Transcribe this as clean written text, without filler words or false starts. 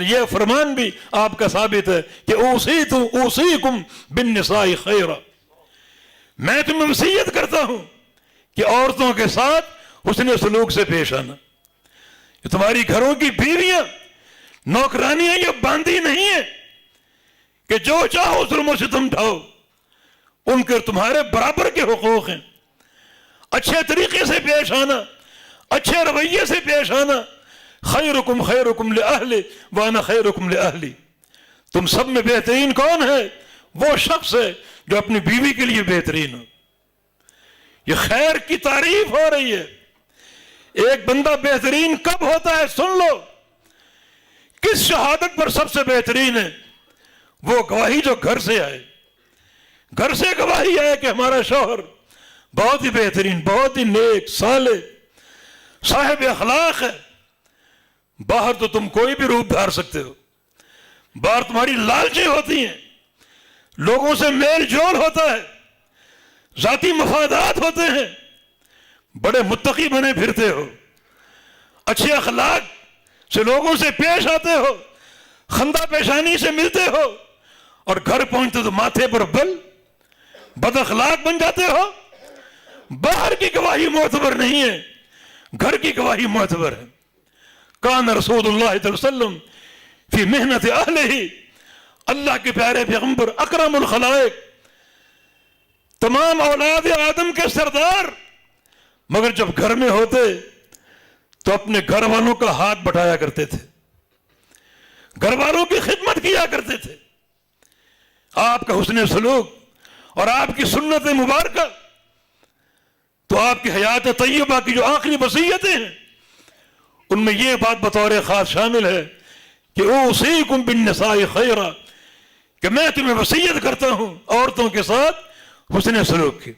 یہ فرمان بھی آپ کا ثابت ہے کہ اوصیکم بالنساء خیرا، میں تمہیں وصیت کرتا ہوں کہ عورتوں کے ساتھ حسن سلوک سے پیش آنا۔ یہ تمہاری گھروں کی بیویاں نوکرانیاں یہ باندھی نہیں ہیں کہ جو چاہو ظلم و ستم ڈھاؤ، ان کے تمہارے برابر کے حقوق ہیں۔ اچھے طریقے سے پیش آنا، اچھے رویے سے پیش آنا۔ خیرکم خیرکم لأہلی وانا خیرکم لأہلی، تم سب میں بہترین کون ہے؟ وہ شخص ہے جو اپنی بیوی کے لیے بہترین ہو۔ یہ خیر کی تعریف ہو رہی ہے۔ ایک بندہ بہترین کب ہوتا ہے؟ سن لو، کس شہادت پر سب سے بہترین ہے؟ وہ گواہی جو گھر سے آئے، گھر سے گواہی آئے کہ ہمارا شوہر بہت ہی بہترین، بہت ہی نیک، صالح، صاحب اخلاق ہے۔ باہر تو تم کوئی بھی روپ دھار سکتے ہو، باہر تمہاری لالچیں ہوتی ہیں، لوگوں سے میل جول ہوتا ہے، ذاتی مفادات ہوتے ہیں، بڑے متقی بنے پھرتے ہو، اچھے اخلاق سے لوگوں سے پیش آتے ہو، خندہ پیشانی سے ملتے ہو، اور گھر پہنچتے تو ماتھے پر بل، بد اخلاق بن جاتے ہو۔ باہر کی گواہی معتبر نہیں ہے، گھر کی گواہی معتبر ہے۔ کان رسول اللہ صلی اللہ علیہ وسلم فی محنت اہلہ، اللہ کے پیارے پیغمبر اکرم الخلائق، تمام اولاد آدم کے سردار، مگر جب گھر میں ہوتے تو اپنے گھر والوں کا ہاتھ بٹایا کرتے تھے، گھر والوں کی خدمت کیا کرتے تھے۔ آپ کا حسن سلوک اور آپ کی سنت مبارکہ تو آپ کی حیات طیبہ کی جو آخری وصیتیں ہیں ان میں یہ بات بطور خاص شامل ہے کہ اوصیکم بالنساء خیرا، کہ میں تمہیں وصیت کرتا ہوں عورتوں کے ساتھ حسن سلوک کی۔